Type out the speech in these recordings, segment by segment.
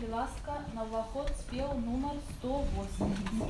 Будь ласка, на уваход спів номер 180.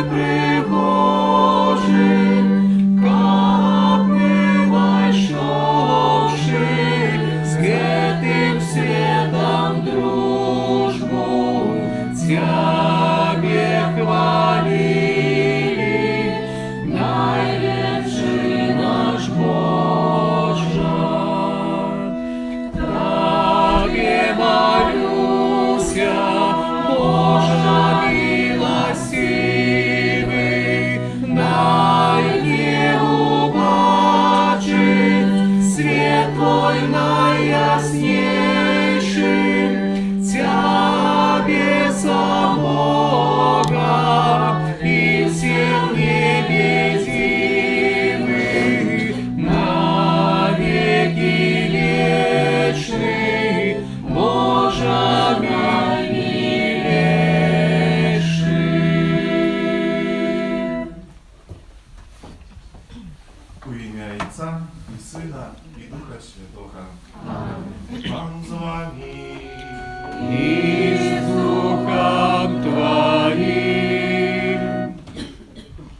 пригожий, как мы вошедши с этим светом дружбу Тебе хвалили, найлепший наш Боже. Тебе молюся, Боже милостивый, дай мне убачить свет Твой найяснейший, Тебе самого и всем небедимый, навеки вечный, Боже наимилейший. У ім'я Отця і Сина, і Духа Святого. Пан з вами. И с Духом Твоим.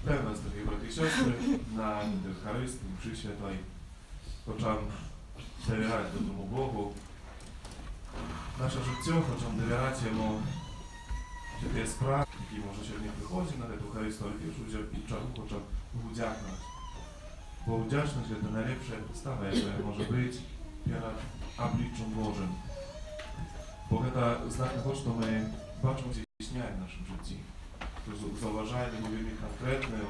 Певно, дорогі брати і сестри, на Євхаристії, мші святой, хочам довіряти тому Богу. Наше життя, хочам довіряти Йому, що ті справи, які, може, сьогодні приходять на Євхаристію, але теж вже і чому хочам вдякнути. Бо вдячність – це найлепша підстава, яка може бути перед обличчям Божим. Бо це знак того, що ми бачимо здійснення в нашому житті. Зауважаємо його вельми конкретною,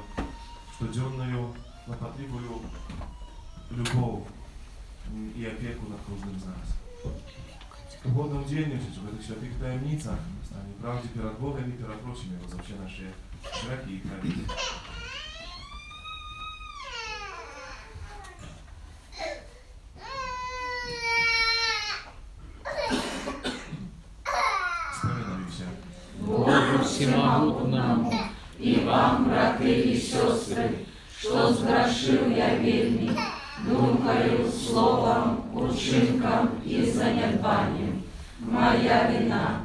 щоденною, нападливою любов і опеку над кожним з нас. В угодном день, в этих святых таємницях, станем правді перед Богом і перепросимо Його за всі наші грехи і провини. Сповідаюся. Богу всемогутному, и вам, браты и сестры, что сгрешил я вельми, думкою, словом, учинком и занедбанием. Моя вина,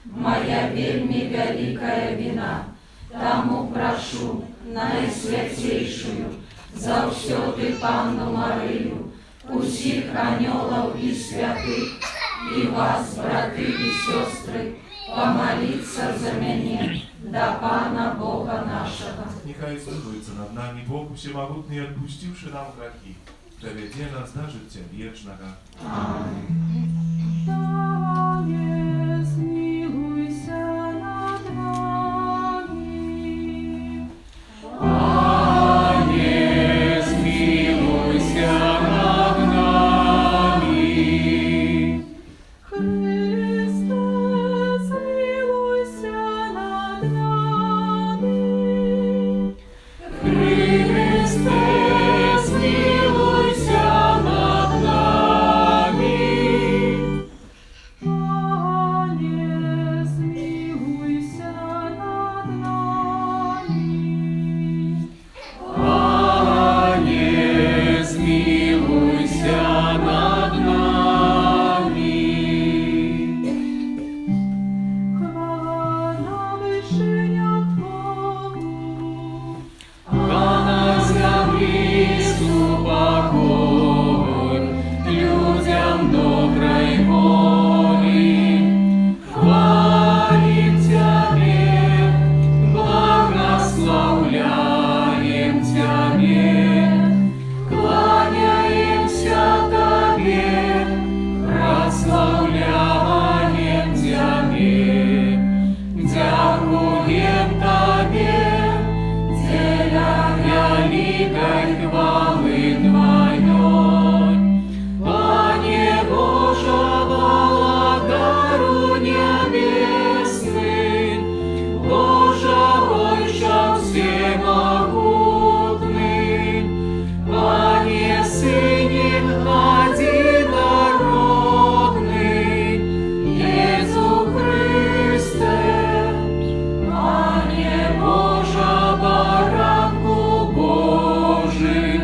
моя вельми великая вина. Тому прошу Найсвятейшую, за все ты Панну Марию, усіх анgelов и святых, и вас, браты и сестры, помолиться за меня, до Пана Бога нашего. Нехай здивується над нами Бог всемогутний, отпустивши нам грехи, доведе нас до життя вічного. Аминь. Пане, змилуйся над нами. Пане, змилуйся над нами. Христе, змилуйся над нами. Христе, змилуйся над нами. Пане, змилуйся над нами. Пане, змилуйся над нами. Хвала на вишенях Богу. А на землі спокой людям доброй воли. Хвалим Тебе, благословляем Тебе, кланяемся Тебе, прославляем Тебе, дякуем Тебе, деля великой хвалы Твоей. Пане Боже, благодару небесный, Боже, Отче всемогутный, Пане Сыне одинородный, Иису Христе, Пане Боже, баранку Божий,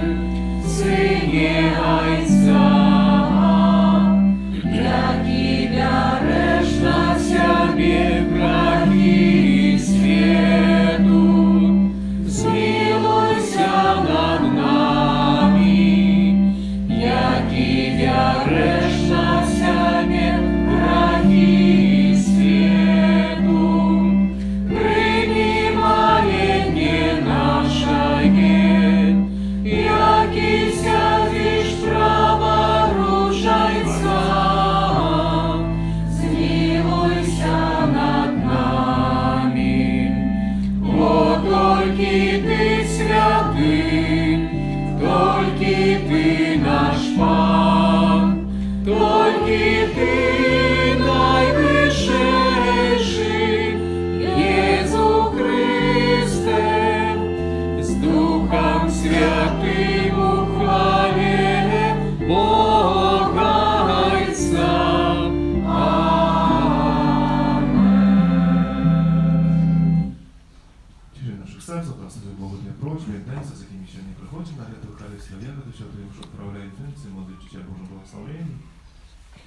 серце просити Богу для прочі, інтенції, з якими ще не приходять на ряду Харисті, вірити, що ти вже вправляє інтенції, молодить життя Божого благословення.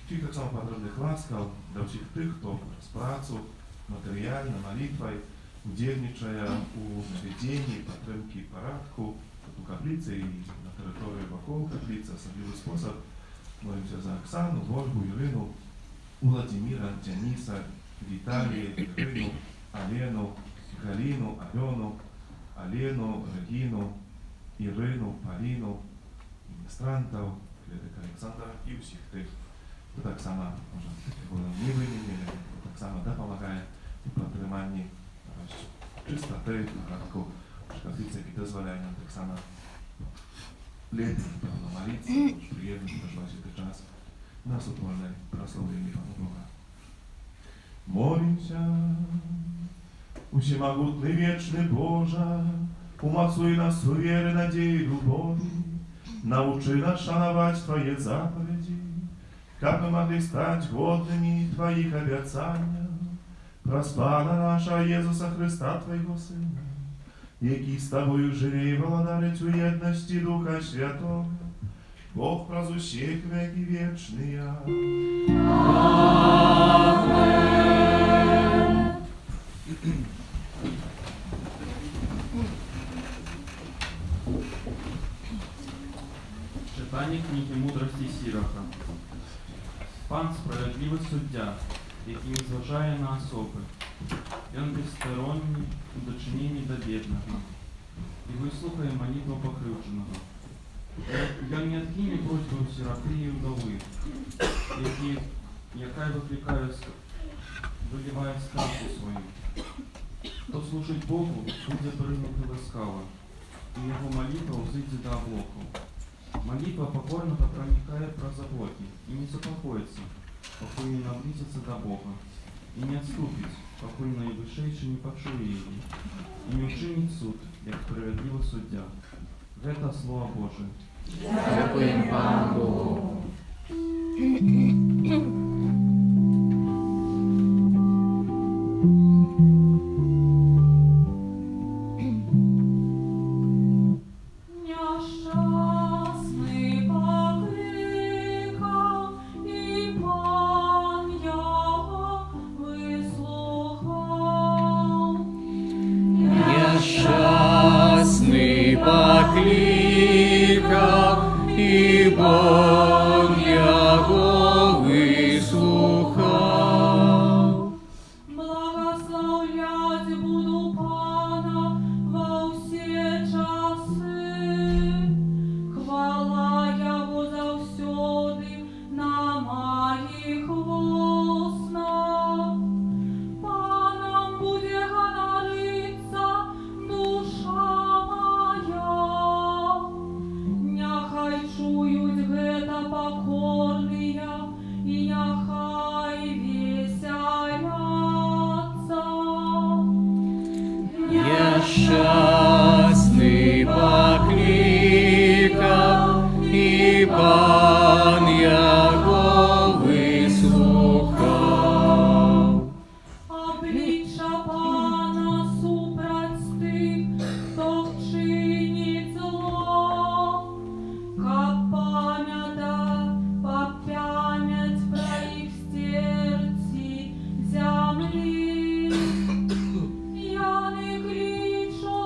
Всіх так само потрібних ласкав для всіх тих, хто з працю, матеріально, молитвою, удільничає у наведенні, підтримки порядку, тут у каплиці і на території вокруг каплиці, особливий спосіб. Молимося за Оксану, Ольгу, Ірину, Владимира, Дениса, Віталія, Ірину, Алену, Галину, Альону, Алену, Регіну, Ірину, Поліну, міністрантів, Фредерика Олександра і всіх тих, хто так само, може, не вимінили, хто так само допомагає у підтриманні чистоти, порядку, каплиці, які дозволяє нам так само летом, певно, молитися, дуже приємно проживати цей час на сутворне прославлення Пана Бога. Молимся. Всемогутный вечный Боже, умацуй нас у веры, надеи и любови, научи нас шановать Твои заповеди, как мы могли стать годными Твоих обетцаний. Проспана наша Иисуса Христа, Твоего Сына, який с Тобою живе и володарить у едности Духа Святого, Бог прозущих веки вечные. Читання книги мудрості Сіроха. Пан справедливий суддя, який не зважає на особи. Він безсторонній у дочиненні до бідного і вислухає молитву покривдженого. Він не відкине просьбу сироти і вдови, яка виливає скарбу свою. Хто служить Богу, буде прийнятий ласкаво, і його молитва взийде до облоку. Молитва покорного проникає про заботи и не запокоится, покуда не наблизится до Бога, и не отступит, покуда наивышейший не почує її, и не учинить суд, як справедливий суддя. Это Слово Божие. Дякуємо Пану Богу. Нещасний покликав, і Пан його вислухав. Нещасний покликав, і Бог його вислухав. Благословлять буду Пана во всі часи. Хвала Його завсюди на моїх вуснах. Паном буде ганориться душа моя. Нехай чують гета покорния, і нехай веселяться. Нещасний покликав, і Пан його вислухав. Обличчя Пана супроть тих, хто вчинить зло. Как пам'ять про їх стерці землі. Я не кличу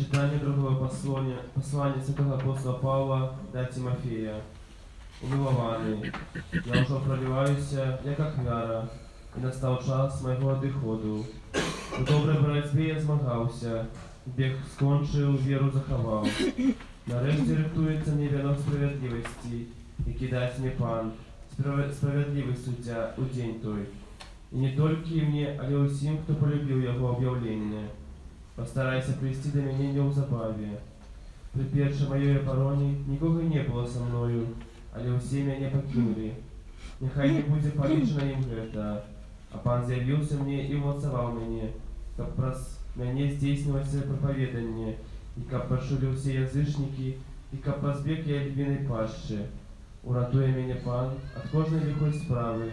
Читание другого послания святого апостола Павла до Тимофея. Умилованный, я уже проливаюся, як вяра, і настав час моєго одиходу. У добрій боротьбі я змагався, біг скончив, віру заховав. Нарешті рятується мені вінок справедливості, який дасть мені Пан, справедливий суддя у день той. І не тільки мені, але усім, хто полюбив його об'явлення. Постарайся привести до мене неузабаві. При першій моїй обороні нікого не було со мною, але усі мене покинули. Нехай не буде полічено їм гэта, а Пан з'явився мені і умоцував мене, каб праз мене здійснилося проповідання, і каб почули всі язичники, і каб позбіг я львиної пащі. Уратує мене Пан від кожної лихої справи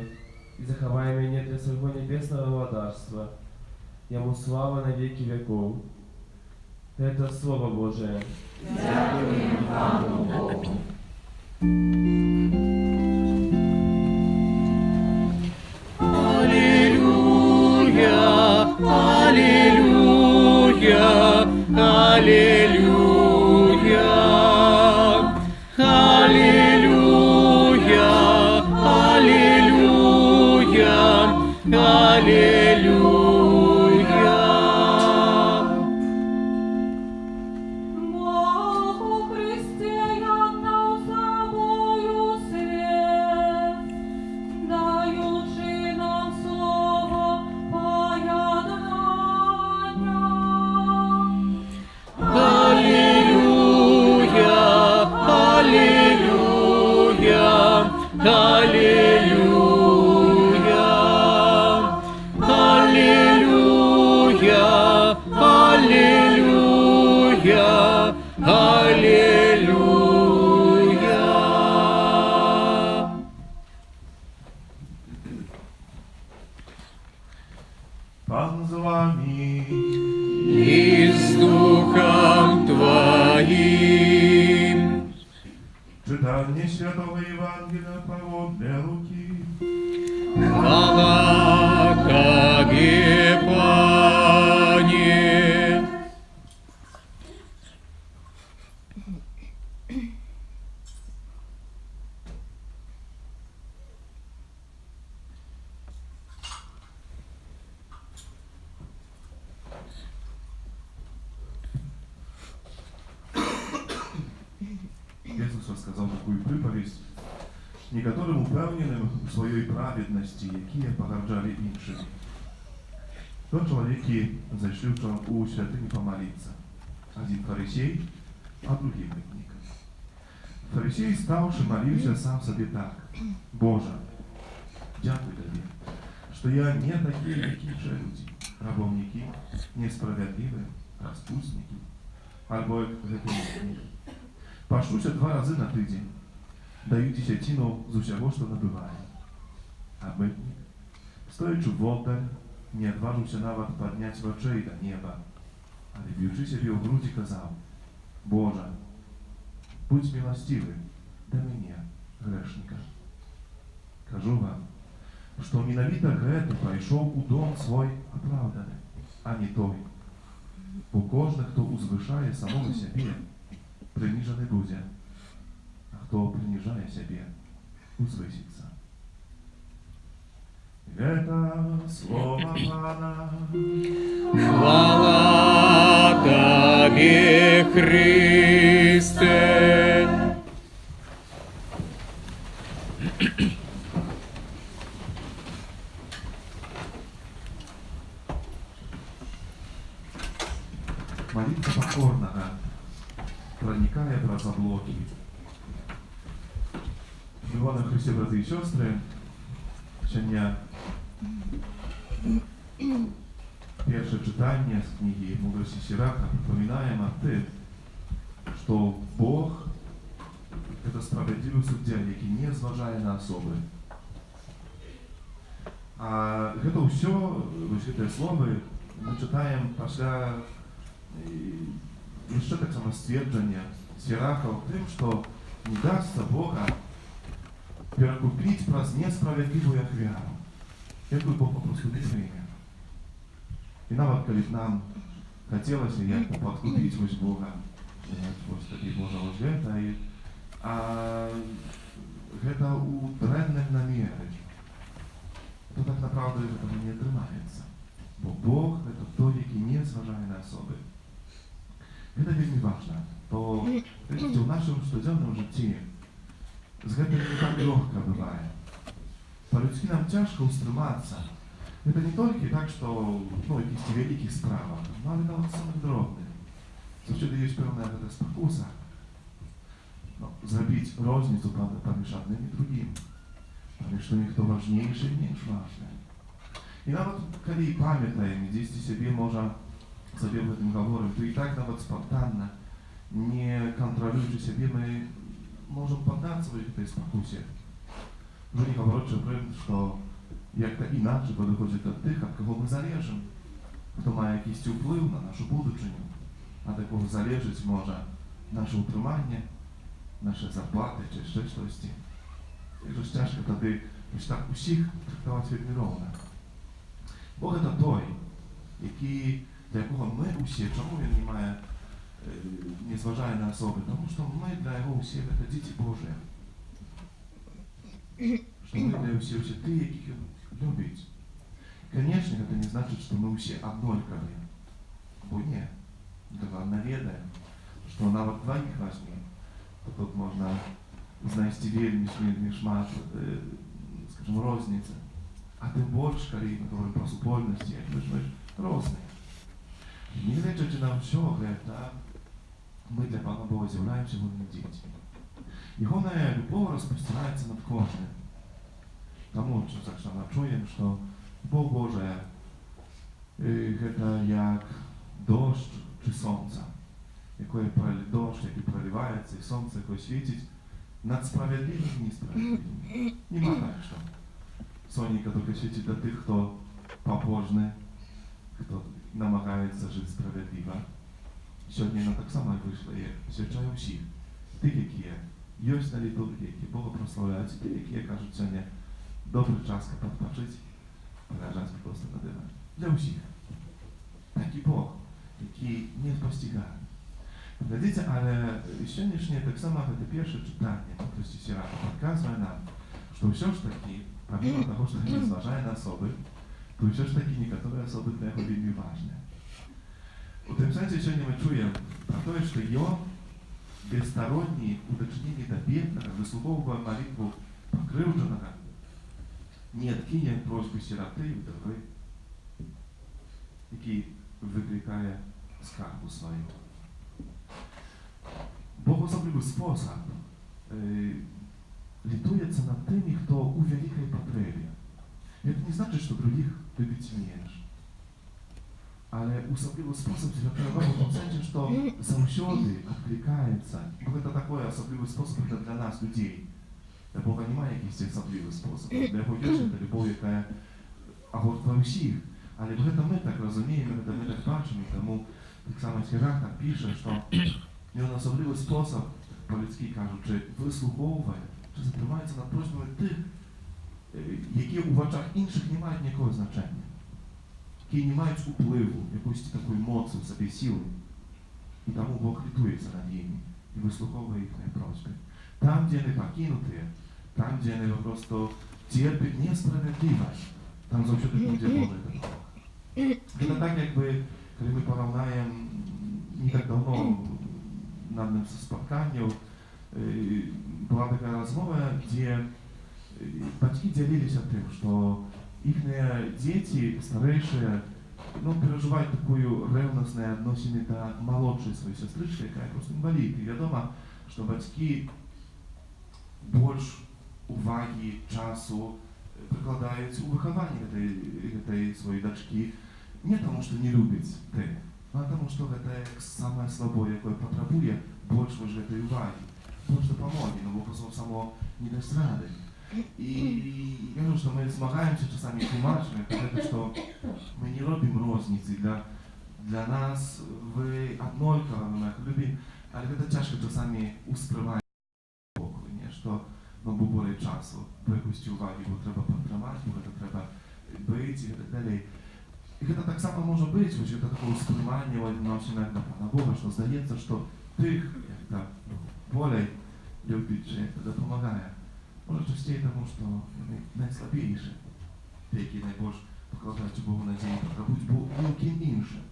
і заховає мене для свого небесного владарства. Йому слава на веки веков. Это Слово Божие. Дякуємо Пану Богу. Алілюя, алілюя, алілюя, алілюя, алілюя, алілюя. Бог у Христі єднав собою світ, даючи нам слово поєднання. Алілюя, алілюя, алілюя, алілюя, алілюя, алілюя. Пан з вами. І з Духом Твоїм. Читання Святого Євангелія поводле Луки. Хвала Тебе, Пане. Ісус розказав таку приповість некоторым упевненим у своїй праведності, які погарджали іншими. Тот чоловік, який зайшли у святиню помолитися. Один фарисей, а другий митник. Фарисей, ставши, молився сам собі так. Боже, дякую Тобі, що я не такі, як інші люди, рабовники, несправедливі, розпусники, або греховники. Пашуся 2 рази на тиждень, даю десятину з усього, що набиваю. А митник, стоячи вдаль, не odważył się nawet podnieść oczy do nieba, ale biłszy siebie w грудzi kazał: Boże, bądź miłościwy do mnie, grzesznika. Кажу вам, что ненавидя грету прийшов у дом свой оправданий, а не той. Бо кожен, хто узвишає самого себе, принижений буде, а хто принижає себе, узвиситься. Это слово Пана. Хвала Тебе, Христе. Молитва покорного проникає в облоки. Милони Христі, брати і сестри, сьогодні перше читання з книги «Мудрості Сираха» припоминає нам те, що Бог – це справедливий суддя, який не зважає на особи. А це все, ось це слово, ми читаємо після ще так само ствердження Сираха тим, що не дасться Бога перекупить праз несправедливую вяру. Якую Бог попросил время. И нават, коли нам Хацелася як-то падкупіць вось Бога, вось такі Божого света, а гэта ў дрэнным намеры. То так направду гэтага не атрымаецца. Бо Бог — гэта той, які не зважае на асобы. Гэта вельмі важна, бо у нашым штодзённым жыцці з гэтым не так лёгка бывае. Па-людскі нам цяжка ўстрымацца. Гэта не толькі так, што якісь вялікіх справах, але нават самых дробных. Заўсёды ёсць пэўная гэта спакуса зрабіць розніцу паміж адным і другім, паміж тым, хто важнейшы і менш важны. І нават калі памятаем, дзесьці сябе можа сабе в гэтым гаворым, то і так нават спантанна, не кантралюючы сябе, мы можам паддацца гэтай спакусе. Уже не гаворачы пра тым, што як-то іначай падыходзіць ад тых, ад каго мы залежым, хто мае якісьці ўплыў на нашу будучыню, ад якога залежыць можа наше ўтрыманне, наша зарплаты ці яшчэ штосьці. Як жа цяжка тады вось так усіх трактаваць вельмі роўна. Бог — гэта той, для якога мы ўсе, чаму ён не зважае на асобы? Таму што мы для яго ўсе гэта дзеці Божыя. Што мы для ўсе тыя, якіх ён любіць. Канечне, гэта не значыць, што мы ўсе аднолькавыя. Бо не. Дакладна ведаем, што нават дваіх важней. Тут можна знайсці вельмі шмат, скажем, розніцы. А тым больш, калі мы говорим пра супольнасці, як мы ж розныя. Негледзячы на ўсё гэта, мы для Пана Бога з'яўляемся ягонымі дзецьмі. Ягоная любоў распасціраецца над кожным. Таму таксама чуем, што Бог Божая гэта як дождж ці сонца, дождж, які проліваецца, і сонце, якое свеціць над справядлівым і несправядлівым. Нема так, што сонейка толькі свеціць да тых, хто пабожны, хто намагаецца жыць справядліва. Сёння яна таксама выйшла і асвячае ўсіх. Тых, якія ёсць на літургіі, які Бога праслаўляюць, і тых, якія кажуць сёння добры час, каб адпачыць, паляжаць проста на дыване. Для ўсіх. Такі Бог, які не пастигае. Глядзіце, але сённяшняе таксама гэта першае чытанне мудрасці Сіраха падказвае нам, што ўсё ж такі, памімо таго, што не зважае на асобы, то ўсё ж такі некаторыя асобы для яго вельмі важныя. У тым сэнсе сёння мы чуем пра тое, што ён бесстаронні ў дачыненні да беднага, выслухоўвае малітву пакрыўджанага, не адкіне просьбы сіраты і ўдавы, які выклікае скарбу сваю. Бог у асаблівы спосаб літуецца над тымі, хто ў вялікай патрэбе. Гэта не значыць, што другіх любіць менш. Але ў асаблівы спосаб звяртае ўвагу ў тым сэнсе, што заўсёды адклікаецца, бо гэта такой асаблівы спосаб для нас, людзей. Для Бога няма якісь асаблівы спосаб. Для яго ёсць гэта любоў, якая агортвае ўсіх. Але гэта мы так разумеем, гэта мы так бачым, і таму таксама Сірах так піша, што ён асаблівы спосаб, па-людскі кажучы, выслухоўвае, чи затрымаецца над просьбамі тых, якія ў вачах іншых не маюць ніякого значення, якія не маюць уплыву, якусь такой моцы ў сабе сілы. І таму Бог літуецца над імі і выслухоўвае іхныя просьбы. Там, дзе яны пакінутыя, там, дзе яны просто церпяць несправядлівасць, там заўсёды будзе Божая дапамога. Гэта так, якби, калі мы параўнаем не так давно на адным са спатканняў, была такая размова, дзе бацькі дзяліліся тым, што іхныя дзеці старэйшыя перажываюць такую рэўнаснае адносіны да малодшай сваёй сястрычкі, якая проста інвалід. І вядома, што бацькі больш увагі, часу прыкладаюць у выхаванні гэтай сваёй дачкі не таму, што не любяць тых, а таму, што гэта як самае слабое, якое патрабуе больш вось гэтай увагі, больш дапамогі, бо просто само не дасць рады. І кажу, што мы змагаемся часамі тлумачамі, гэта, што мы не робім розніцы, для нас вы аднолькава, мы іх любім, але гэта цяжка часамі успрымаць боку, што бо болей часу, бо якосці увагі, бо трэба падтрымаць, бо гэта трэба быць і так далей. І гэта таксама можа быць, вось гэта такое ўспрыманне ў адносінах да Пана Бога, што здаецца, што тых, як там, болей любіць, чи як дапамагае. Може частей тому, што яны найслабейші, ті, які найбольш пакладаюць у Богу надзею, патрабуюць кім іншым,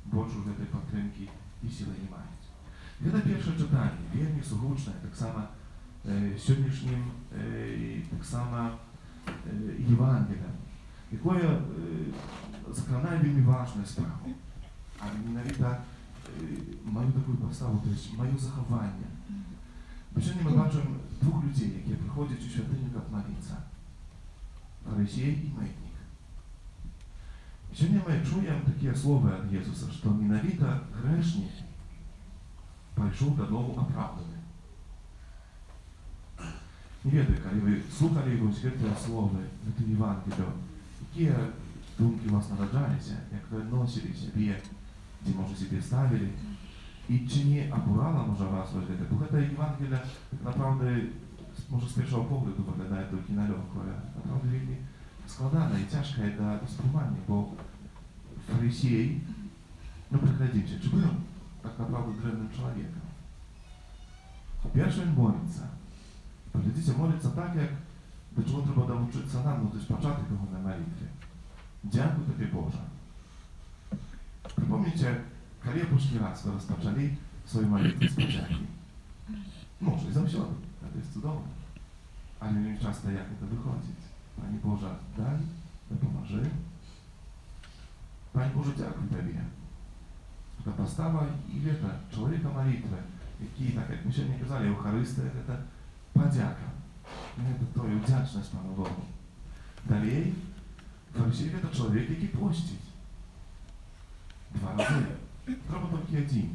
больш у гэтай падтрымкі і сілы не маюць. Гэта першае чытанне, вельмі сугучнае, таксама сённяшнім, таксама Євангеліем, якое закранае вельмі важную справу, а менавіта маю такую паставу, то есть маё захаванне. Бо сёння мы бачым двух людзей, якія прыходзяць у святыню, каб маліцца. Фарысей і мытнік. Сёння мы чуем такія словы ад Jesуса, што менавіта грэшнік пайшоў дадому апраўданы. Не ведаю, калі вы слухалі вось гэтыя словы, гэту Евангелію, якія думкі у вас нараджаліся, як вы носілі сябе, дзе, можа, сябе ставілі, і чи не абурала, можа, вас вось гэта? Бо гэта Евангелія, так направду, можа, з першого погляду виглядає тільки нальовко, а направду вельмі складана і тяжка да сприймання, бо фарисей, ну, приглядимся, чи був так направду древним чоловіком? Перше він молиться. Поглядите, молиться так, як до чого треба навчитися нам, ну, то есть почати його на молитві. Дякую тобі, Боже. Припомните, коли перший раз ви розпочали свою молитву з подяки? Може, і завсёды. Це цудовно. Але не часто як це виходить. Пані Боже, дай, допоможи. Пані Боже, дякую тобі. Це постава і це чоловіка молитви, який, так як ми сьогодні казали, Євхаристія, це подяка. Це той вдячність Пану Богу. Далі, фарисей – це чоловік, який постить. 2 рази. Треба тільки один.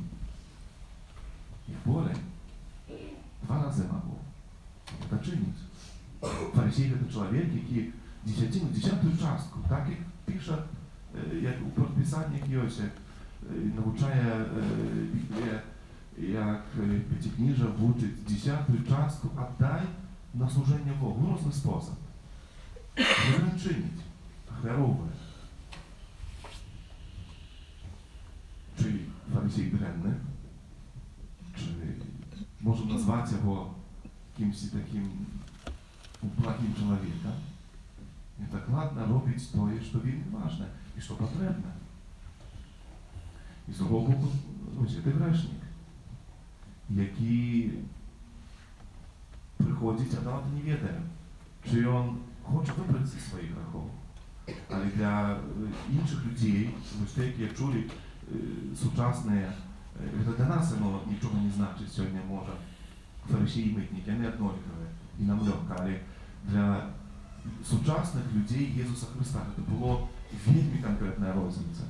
І более 2 рази могу. Это чинить. Фарисей – это человек, який десятую частку, так як пише, як у Писанні Йосиф, навчає Біблія, як П'ятикнижа вчить, десятую частку отдай на служение Богу. Ну, різний спосіб. Не чинить, ахляровує. Чи фарисей древний, чи можемо назвати його кимось таким благим чоловіком. І так ладно робить те, що вельми важне і що потрібно. І з другого боку, ось це грешник, який приходить, а навіть не ведає, чи він хоче вибратися зі своїх грехів. Але для інших людей, ось те, які чули, сучасне, для нас воно нічого не значить сьогодні, може, фарисеї і митники, вони однакові, і нам легко, але для сучасних людей Ісуса Христа це було вельми конкретна різниця.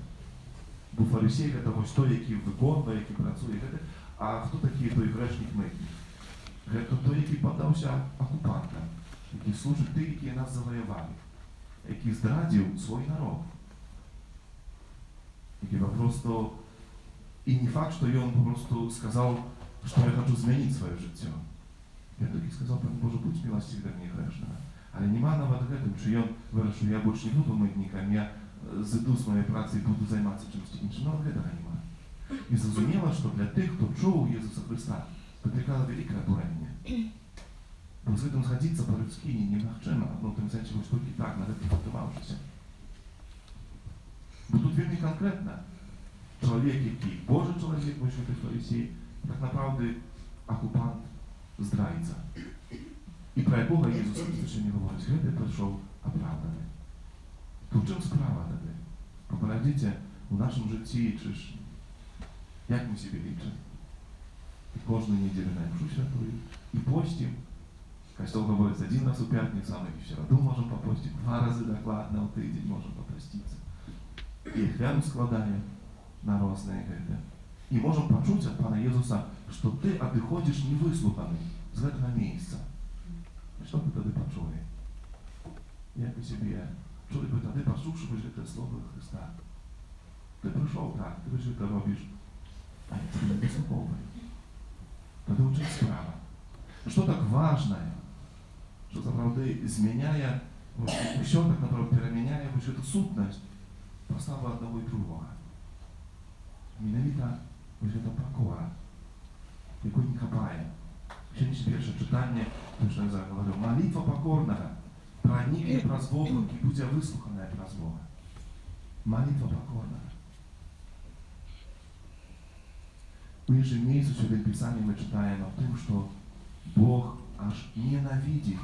Бо фарисей – це ось той, який виконує, який працює, а хто такий той грешник-митник? Це той, який подався окупантам, який служить тим, які нас завоювали, який зрадив свій народ. Який просто, і не факт, що він просто сказав, що я хочу змінити своє життя. Він такий сказав, Пане Боже, будь милостивий до мене грешного. Але нема навіть гэтым, що він вирішив, я більше не буду митником, я зайду з моєї праці і буду займатися чимось іншим. Але гэтага нема. І зрозуміло, що для тих, хто чув Ісуса Христа, викликало велике обурення. Бо з гэтым згодитися по-людськи немагчыма, ну, в тим сенсі, ось тільки так, на гэта фактувавшися. Бо тут вельми конкретно. Чоловік, який Божий чоловік, ось той фарисей, так направду окупант, здрайця. І про якого Ісус Христос ще не говорить, гэта прийшов оправданий. То в чому справа тоді? Поглядите, у нашому житті, чи ж, як ми себе лічимо? І кожну неділю на Мшу Святую, і постим. Костел говорить, 1 раз у п'ятницю, а ми в середу можемо попостити, 2 рази докладно у тиждень можемо попоститися. І хляб складає на різне гэта. І можемо почути від Пана Ісуса, що ти відходиш невислуханий з цього місця. І що ви тоді почули? Як ви себе чули би тоді, послухавши це слово Христа? Ти прийшов так, ти ж це робиш, а я тебе не вислуховую. Тоді учить справа. Що так важне, що, направду, зміняє, все так, направду, переміняє, ось цю сутність прослава одного і другого. Менавіта ось гэта пакора, якой не хапае. Сённяшняе першае чытанне, то, што я зараз гаварыў, малітва пакорнага пранікне праз Бога і будзе выслуханая праз Бога. Молитва покорная. У іншым месяце Святым Писании мы читаем о том, что Бог аж ненавидит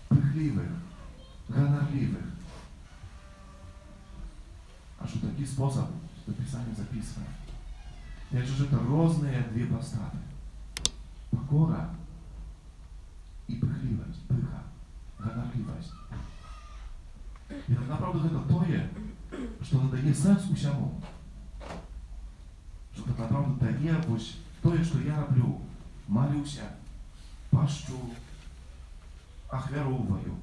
пыхливых, гонорливых. Аж у такий способ Святым Писании записано. Я же это разные две поставы. Покора и пыхливость, пыха, гонорливость. І так направду гэта тое, што надае сэнс усяму. Што так направду дае вось тое, што я раблю, малюся, пашчу, ахвяроўваю.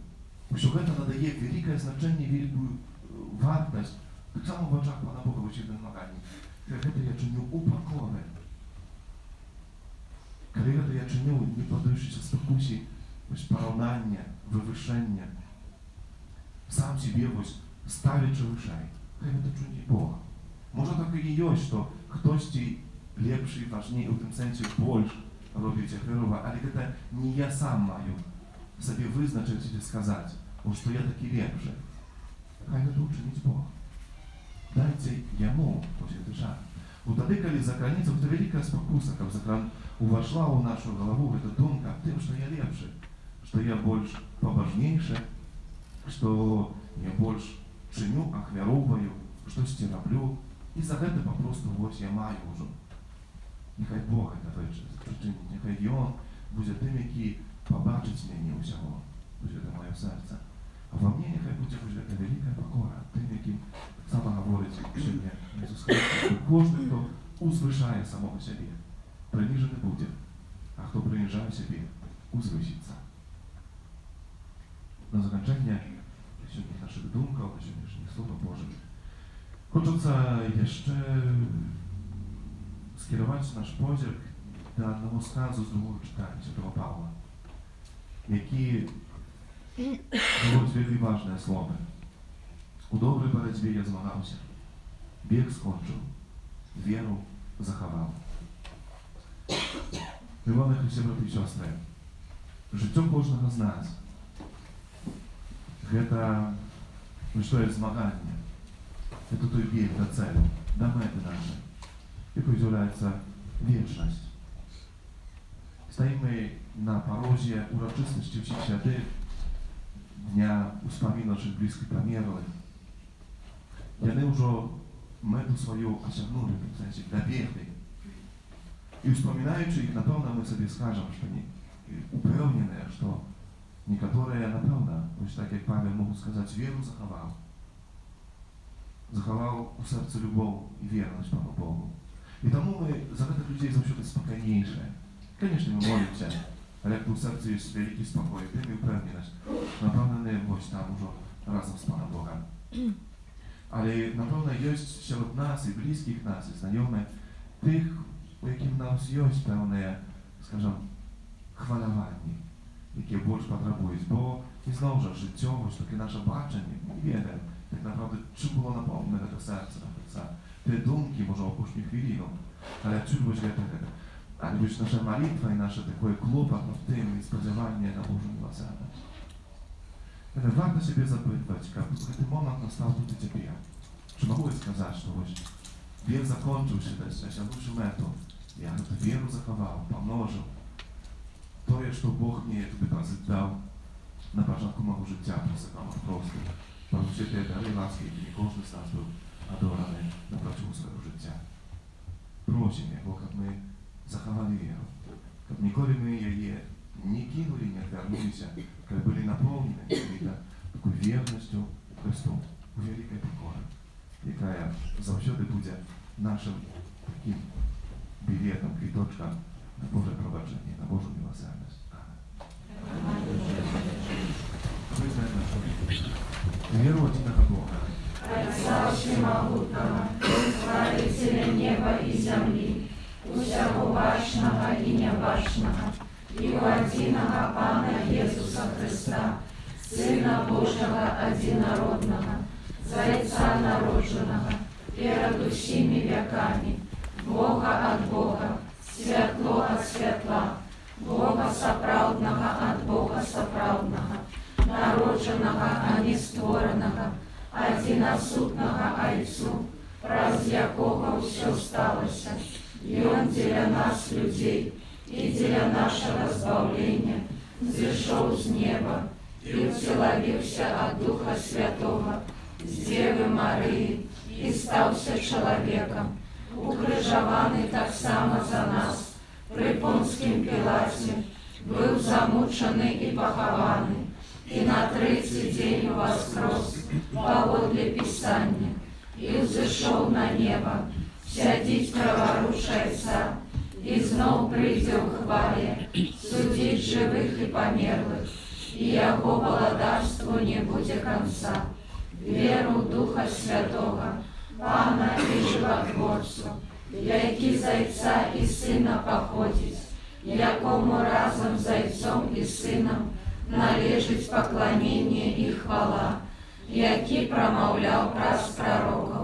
Усё гэта надае вялікае значэнне, вялікую вартасць, таксама ў вачах Пана Бога вось едным змаганні. Гэта я чыню у пакоры. Калі гэта я чыню, не паддаючыся спакусе вось параўнання, вывышэння, сам себе вось ставячы вышэй. Хай гэта чуне Бог. Можа так і ёсць, што хтосьці лепшы, важней, у тым сэнсе больш робіць ахвярова, але гэта не я сам маю сабе вызначыць ці сказаць, што я такі лепшы. Хай гэта учыніць Бог. Дайце яму вось гэты шанс. Бо тады, калі закраніцца гэта вялікая спакуса, каб увайшла ў нашу галаву гэта думка аб тым, што я лепшы, што я больш пабажнейшы, што я больш чыню, ахвяроўваю, штосьці раблю, і за гэта папросту вось я маю ўжо. Нехай Бог гэта прычыніць, няхай Ён будзе тым, які пабачыць мяне ўсяго, будзе гэта маё сэрца. А во мне няхай будзе вось гэта вялікая пакора, тым, якім сама гаворыць сёння Ісус Христос. Кожны, хто узвышае самого сябе, прыніжаны будзе, а хто прыніжае сябе, узвысіцца. На заканчэнне сёння нашых думкаў, на сённяшніх Слова Божых, хочацца яшчэ скіраваць наш позірк да аднаго сказу з другого чытання Святого Павла, які гаворыць вельмі важныя словы. У добрай барацьбе я змагаўся, бег скончыў, веру захаваў. Мілоўныя Христе, браты і сёстры, жыццё кожнага з нас гэта ёсць змаганне, гэта той бег да цэлю, да мэты нашай, якой з'яўляецца вечнасць. Стаім мы на парозе урачыстасці ўсіх святых, дня успаміну нашых блізкіх памерлых. Яны ўжо мэту сваю асягнулі, в сэнсе дабеглі. І успамінаючы іх, напэўна, мы сабе скажам, што не упэўненыя, што некаторыя, напэўна, вось так як Павел могуць сказаць, веру захаваў. Захаваў у сэрцы любоў і вернасць Пану Богу. І таму мы за гэтых людзей заўсёды спакайнейшыя. Канешне, мы молімся, але як у сэрцы ёсць вялікі спакой, тым і ўпэўненасць. Напэўна, яны вось там ужо разам з Панам Богам. Але, напэўна, ёсць сярод нас і блізкіх нас, і знаёмых тых, у якім нас ёсць пэўныя, скажам, хваляванні, якія больш патрабуюць, бо ізноў жа жыццё, вось такі наша бачанне, мы не ведаем, так направду, чым было напоўнена гэта сэрца, тыя думкі, можа, ў апошнюю хвіліну, але адсюль вось гэта. Але вось наша малітва і наша такое клопат над тым і спадзяванне на Божую міласерднасць. Гэта варта сябе запытваць, каб гэты момант настаў тут і цяпер. Чи магу я сказаць, што вось бег закончыўся, дасягнуўшы мэту, я гэту веру захаваў, памножыў. Тое, што Бог мне дэпазіт даў на пачатку маго жыцця, прасакамах просты, па ўсе тыя дары ласкі, які кожны з нас быў адораны на працягу свайго жыцця. Просім яго, каб мы захавалі веру, каб ніколі мы яе не кінулі, не адвярнуліся, каб былі напоўнены такой вернасцю Христу, у вялікай пакоры, якая заўсёды будзе нашым такім білетам, квіточкам на Божае прабачэнне, на Божую міласерднасць. Вызнаем нашу веру одиного Бога, Отца Всемогутного, Творителя неба и земли, усяго бачного и небачного, и у одиного Пана Иисуса Христа, Сына Божьего одинородного, Зайца народженого, перед усіми веками, Бога от Бога, святло от святла, Бога сапраўдного от Бога сапраўдного, народженого, а не створеного, одиносутного Отцу, праз якого все сталося. И Он для нас, людей, и для нашего збавления, зійшов з неба и вселовився от Духа Святого, с Девы Марии, и стався человеком, укрижований так само за нас, при Понскім Пілаті, був замучений і похований, и на третий день воскрес, поводле Писания, и взошел на небо, сядіть праворуч Отця, і знов прийде в хвалі, судить живих і померлих, і Його володарству не буде конца. Віру в Духа Святого, Пана і Животворцу, який з Отця і Сина походить, якому разом з Отцом і Сином належить поклонення і хвала, який промовляв праз пророків.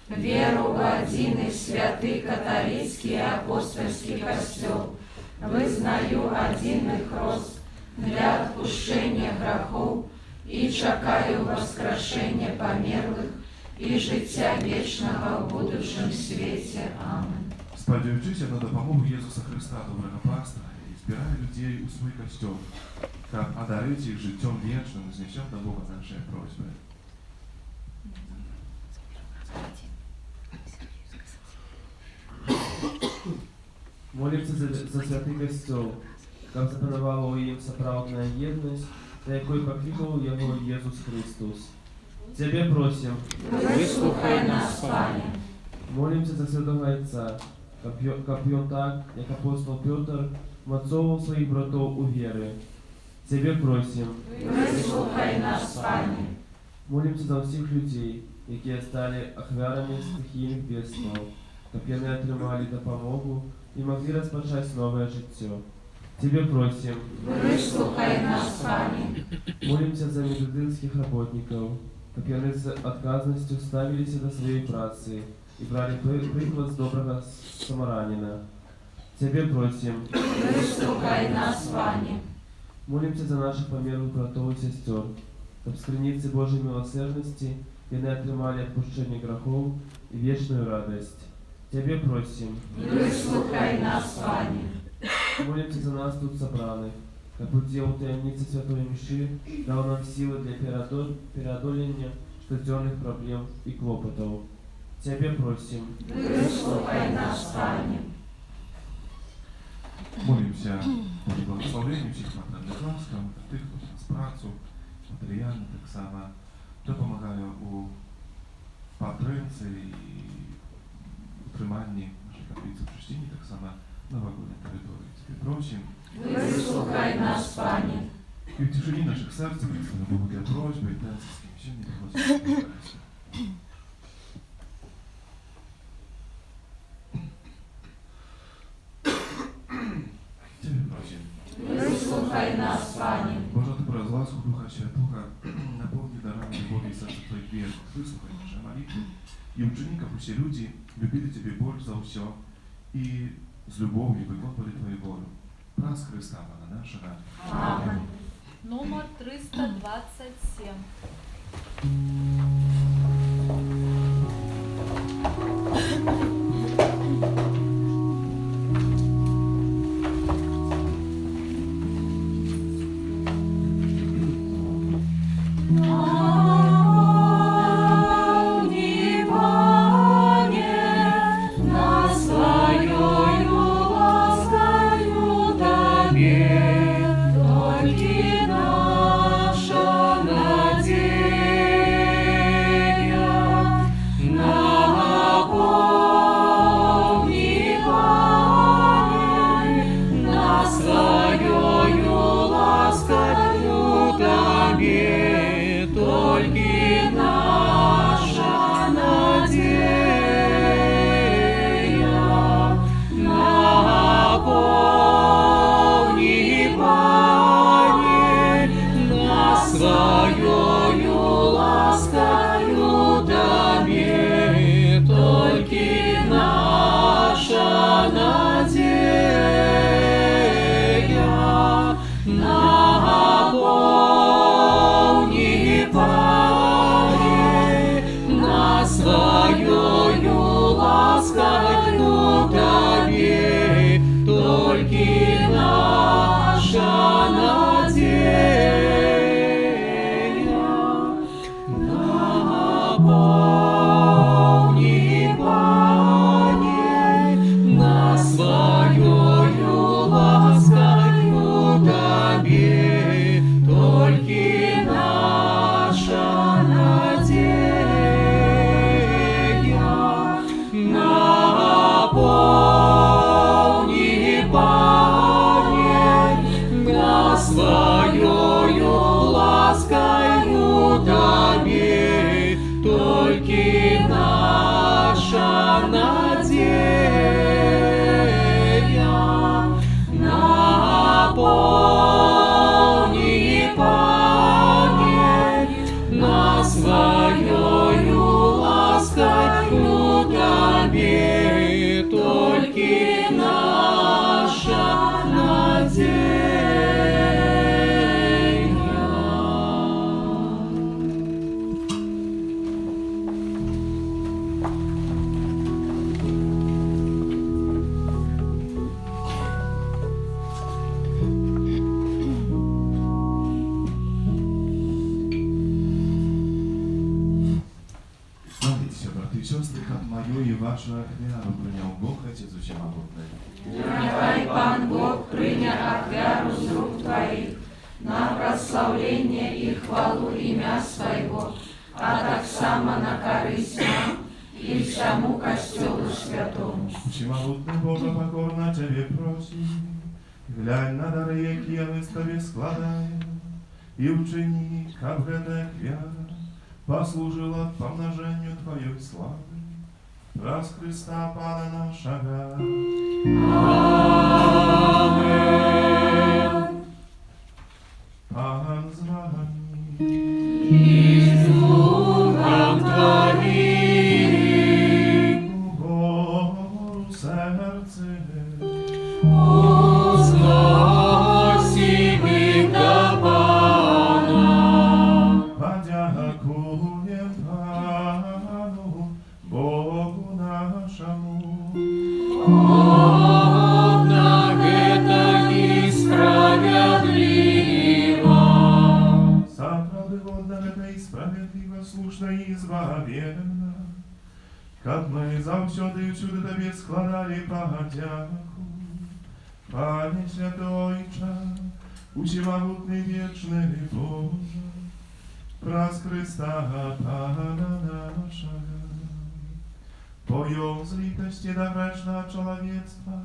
Веру в один и святый католический и апостольский костел, вызнаю один и хрост для отпущения грехов и чекаю воскрешения померлых и життя вечного в будущем свете. Амин. Сподіваючися на допомогу Ісуса Христа, доброго пастора, і збирає людей у свій костюм, как одарить их життем вечным, изнесем до Бога наши просьбы. Молимся за святий костел, как запанувала у їм сапраўдная єдність, та якою покликав його Єсус Христос. Тебе просим, Выслухай нас, Пане. молимся за святого Отца, как он так, як апостол Петр, мацовував своїх братов у віри. Тебе просим, Выслухай нас, Пане. молимся за всіх людей, які стали ахвярами стихійних бедствий, щоб вони отримали допомогу і могли розпочати нове життя. Тебе просим, Выслухай нас, Пане. молимся за медицинских работников, щоб вони з відказністю ставилися до своєї праці і брали приклад з доброго самарянина. Тебе просим, Выслухай нас, Пане. молимся за наших померлых братов и сестер, щоб з криниці Божої милосердності вони отримали відпущення грехов і вічну радость. Тебе просим, Выслухай нас, Пане. молимся за нас тут собраних, как удел таємниці Святої Миши дал нам силы для преодоления штоденных проблем и клопотов. Тебе просим, Выслухай нас, Пане. Молимся Божі благословення всіх матеріальних ласкав, тих, хто з працю, матеріально так само, допомагає у підтримці і утриманні нашої каплиці в Христині, так само на вагонній території. Тебе просим, Выслухай нас, Пане. і в тишині наших серць представимо Богу для просьби і танцівським сьогодні Господи. Тебе просим. Выслухай нас, Пане. Божа добра з ласку Духа Святого, наповни дарами любові і серця Твоїх вірних, вислухай наші молитви, і учини, как усі люди, любили Тебе больше за все, і з любов'ю виконували Твою волю. Праз Христа, Пана нашого. Амин. Номер 327. Надія на наповни, Пане, на своёю ласкою Тебе, только наша надежда. Наполни, Пане, на своёю ласкою Тебе, только наша надежда. Наполни, Пане, на своёю ласкою Тебе, только наша надежда. Наполни, Пане, на своёю ласкою Тебе, только наша надежда. Молитесь, браты и сестры, как мою и вашу ахвяру принял Бог Отец Всемогутный. Нехай Пан Бог прийняв ахвяру з рук Твоих на прославление и хвалу имя Своего, а так само на корысть нам и всему Костелу Святому. Всемогутный Бога покорно Тебе просим, глянь на дары, які ми з Тобі складаємо, и учини, как эта вера послужила помножению Твоей славы. Раз Христа Пана нашего. Аминь. Пан з вами. И с Духом Твоим, Богу серце. возносим их до Пана. Подякуем Пану, Богу нашему. Угодно это и справедливо. Заправды годно это и справедливо, слушно и избавенно. Как мы завсёды и всюди Тебе складали подяку. Пане Святойче, Всемогутный вечный Боже, праз Христа Пана нашего, Твоем злитости до грешного человечества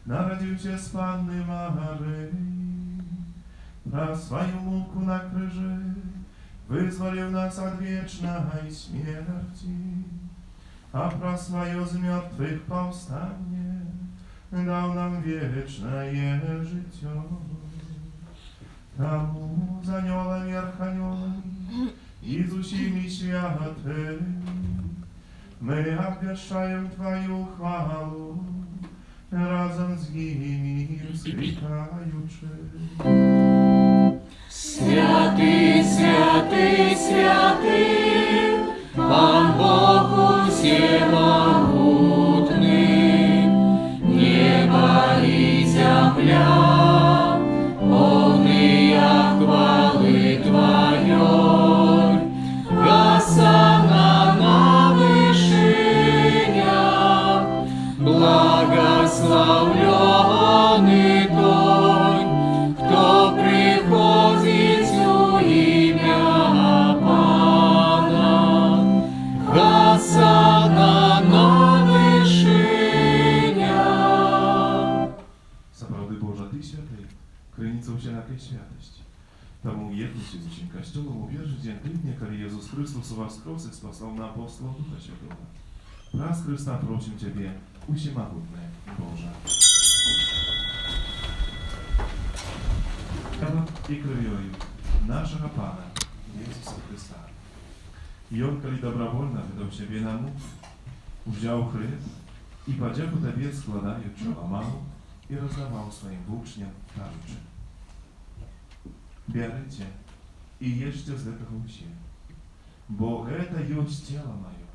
народился с Панны Марии, праз свою муку на крыже вызволив нас от вечной смерти, а про свое з мертвых повстание дал нам вечное житье. Тому за анёлами арханёлами и с усими святыми мы обвещаем Твою хвалу, разом с ними вскрикаючи. Святый, святый, святый, Пан Бог всемогутный, небо и земля, полные хвалы Твоей, Госанна на вышинях, благословленный Той, кто приходит в имя Пана. Госанна на вышинях. Заправды Божа, Ты святый, крыница всякой святости. Тому едностью с этим костелом убежден Ты, некогда Иисус Христос воскрес и спасал на апостола Духа Святого. Раз Христа просим Тебе, Всемогутный Боже. И кровью нашего Пана Иисуса Христа. И Он, коли добровольно выдал себе на муку, взял хлеб и подяку Тебе складаючи ламал и раздавал своим учням, кажучи: Берите и ешьте з этого все, бо это есть тело мое,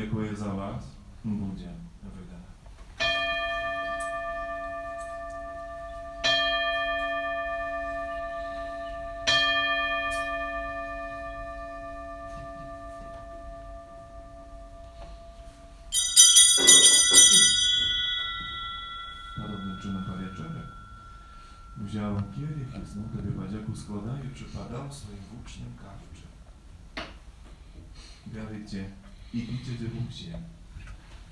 якое за вас будет выдано. Подобним чином по вечері взяв келих і знов тобі подяку складаючи, подав своїм учням кажучи. Берите и пейте его все,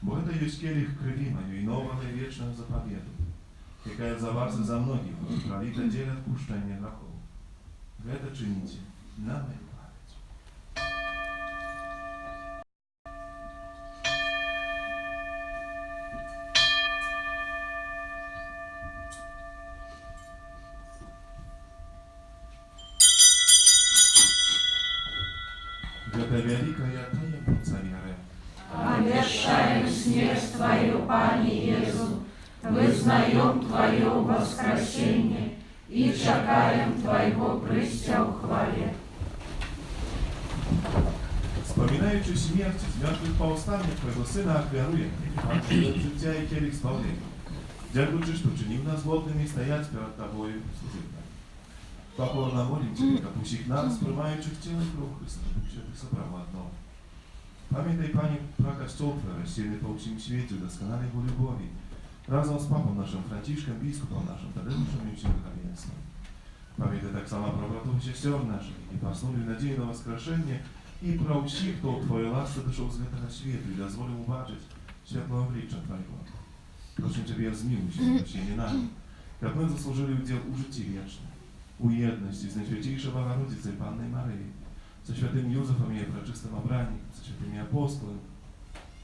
бо это есть келих крови моей и нового и вечного заповеду, якая за вас и за многих пролита дель отпущения грехов. Вы это чините на мою память. Это великая таинница веры. Обещаем смерть Твою, Пане Иисус, вызнаем Твое воскресение и чекаем Твоего прыща в хвале. Вспоминаючи смерть з мертвих повстання Твоего Сына, оклянуем, от життя и келих спавления. Дякуючи, что чинив нас годными стоять перед Тобою служить нам. Покорно молим Тебя, как усіх нас, приймаючих тіло і кров Христа, Бог собрав одно. Пам'ятай, Пане, про костел Твой, рассеянный по всем свете, досконали его любови, разом с папом нашим Франтишком, біскупом нашим, Тадеушем и всем духовенством. Пам'ятай так само про братов и сестер наших, и поснули надею на воскрешение, и про всіх, хто в Твоей ласке дошел с этого света и дозволил убачить светлого обличия Твоего. Просим Тебя, змилуйся, прощения нами, как мы заслужили удел у житті вечное, у єдності з Найсвятейшей Богородицей Панной Марии, со святым Юзефом и пречистым Обранником, со святыми апостолами,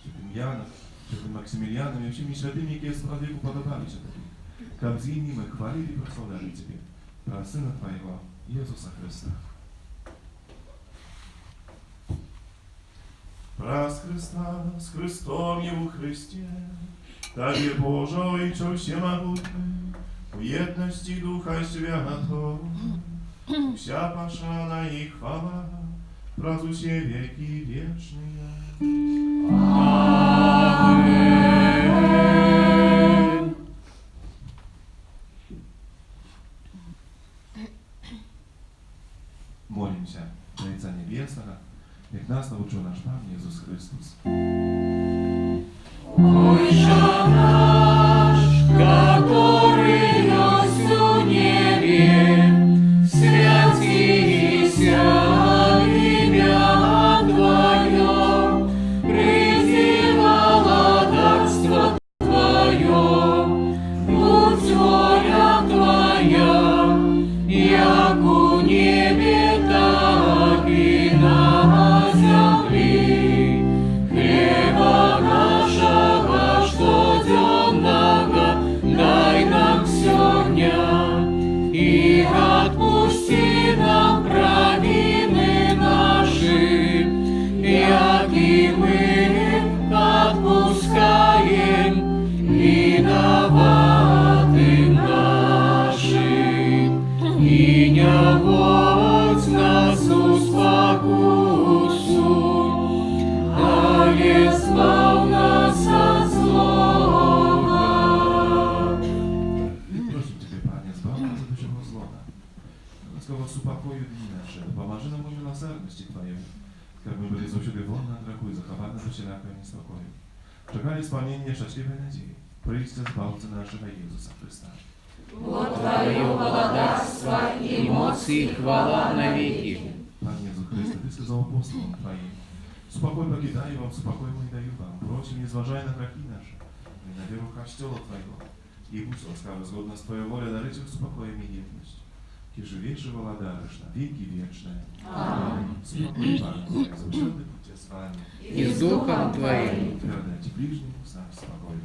святым Яном, святым Максимилианом и всеми святыми, які с владыку подобались Тобі, как з ними мы хвалили и прославляли Тебе, про Сына Твоего, Иисуса Христа. Прас Христа, с Христом Его Христе, Тебе Божий, čo всемогутный, в єдності Духа Святого, вся пошана и хвала, праз усе веки вечные. Аминь. Молимся до Отца Небесного, як нас научил наш Пан Иисус Христос. Отче наш, который есть в небе, святися имя Твое, приди владарство Твое, будь воля Твоя, як у небе, так и на земле. Хлеба нашего штоденного дай нам сегодня, и отпусти нам провины наши, як и мы отпускаем виноватым нашим, и не вводь нас в спокусу, але избав нас от злого. Просим Тебя, Пане, избав нас от всего злого. Ласково супокою дни наши, да поможи нам у милосердности Твоей, как мы были завсюди волны от греху и захованы до всякого неспокою. Чекали исполнения счастливой надеи, прийти Збавца нашего Иисуса Христа. Вот Твое владарство и моц и хвала навеки. Пане Иисус Христе, Ты сказал апостолам Твоим, «Спокой покидаю вам, спокой мой даю вам, прочим, не зважая на грехи наши, и на веру костела Твоего, и пусть ласкаво згодно с Твоей волей дарить их спокоем и едностью, ки живейший владарыш на веки вечные. Аминь. Спокой, Пане, Твой, завсёды будьте с вами, И с Духом Твоим. передайте ближнему сам спокой.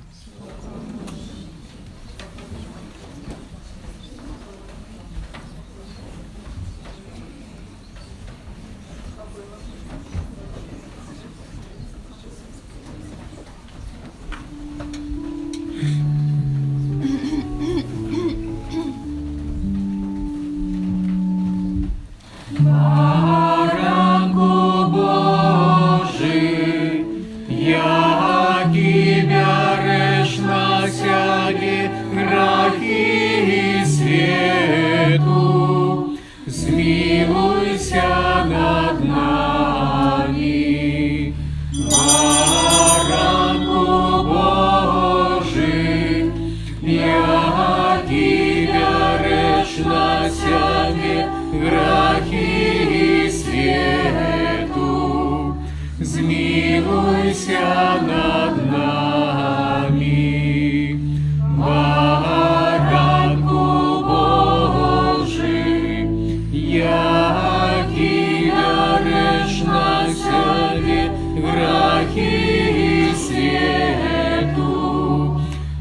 грехи свету, змилуйся над нами, Баранку Божий, яки веришь на себе грехи свету,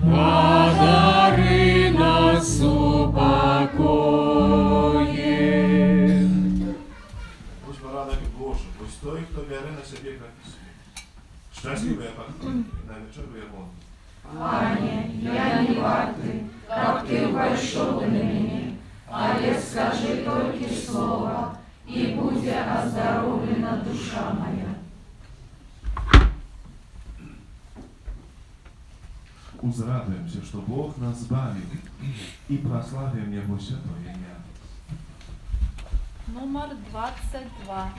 подари нас упокоем. Будь бараnek Boży, bądź той, kto wiary na siebie grzechy swoje. Szczęśliwy jak najlepszego Єрмонта. Пане, я не вартый, как ты вошел на меня, але скажи только слово, и будет оздоровлена душа моя. Узрадуем się, что Бог нас збавил, и прославим Его святое имя. Номер 22.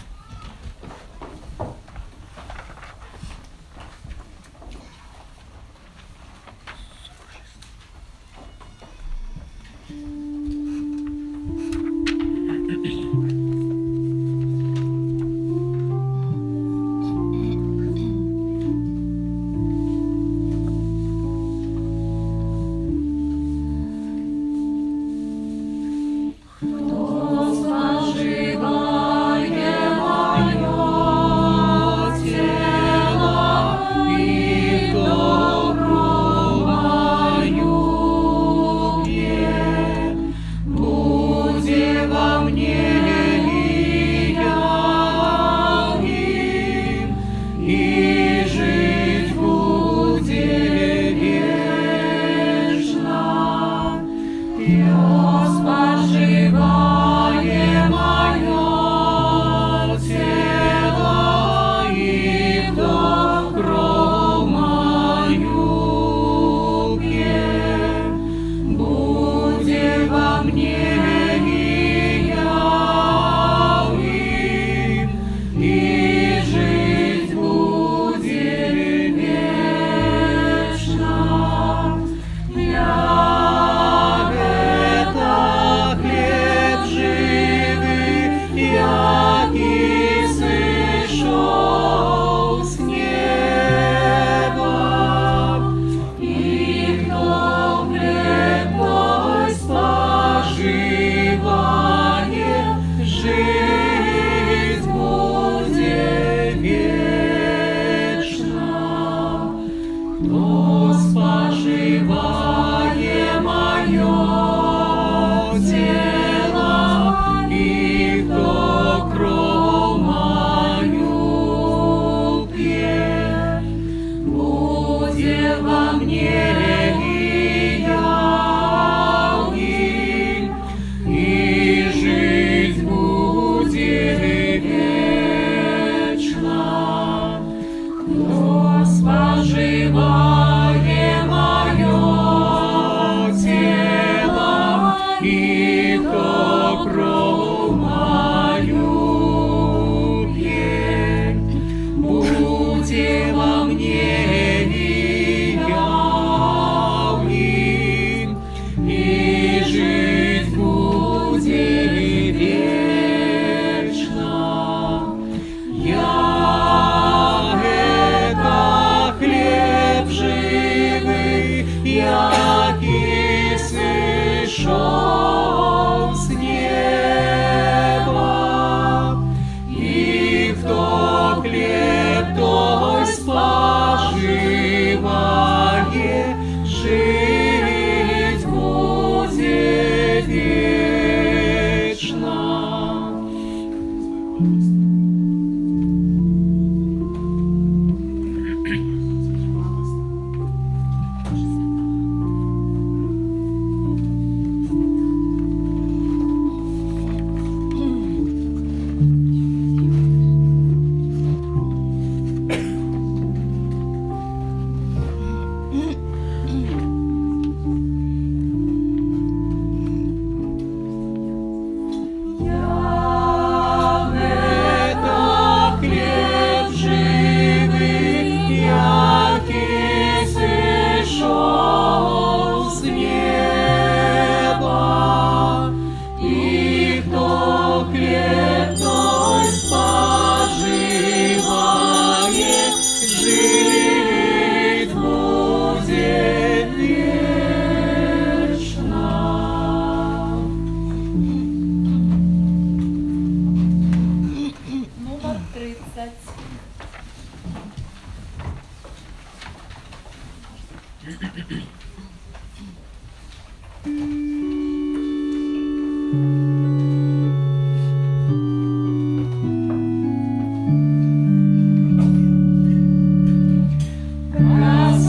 Буде во мне и я.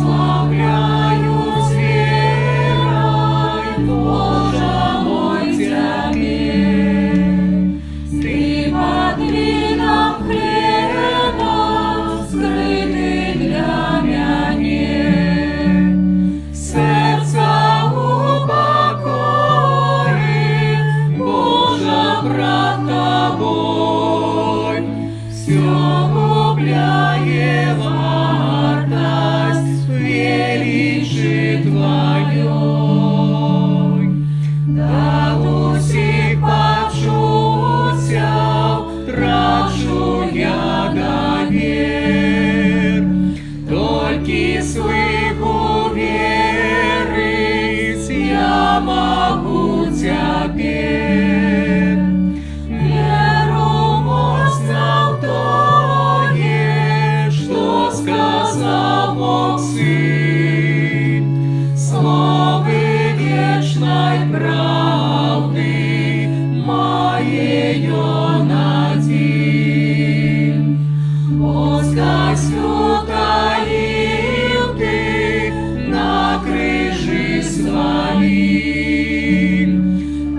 Прославляю с верой, Боже мой, Тебе. Ты под видом хлеба, скрытый для меня. Сердца упокой, Боже, брат Тобой, все губляет вартость величи Твоей. Да усіх почуття трачу я довір, тільки свиху вірить я могу теперь. Веру моцна в тое, что сказал Бог Сын, словы вечной правды моею надень. Воскресю таил Ты на крыжи своим,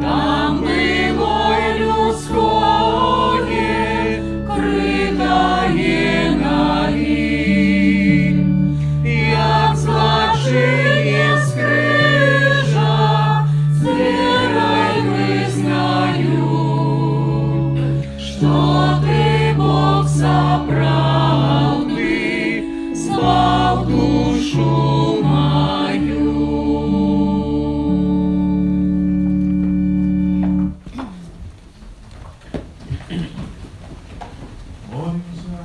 там былой людское, крытое наим. Як злочинец крыжа, с верой вызнаю, что Ты, Бог соправды, спал душу мою. Молимся.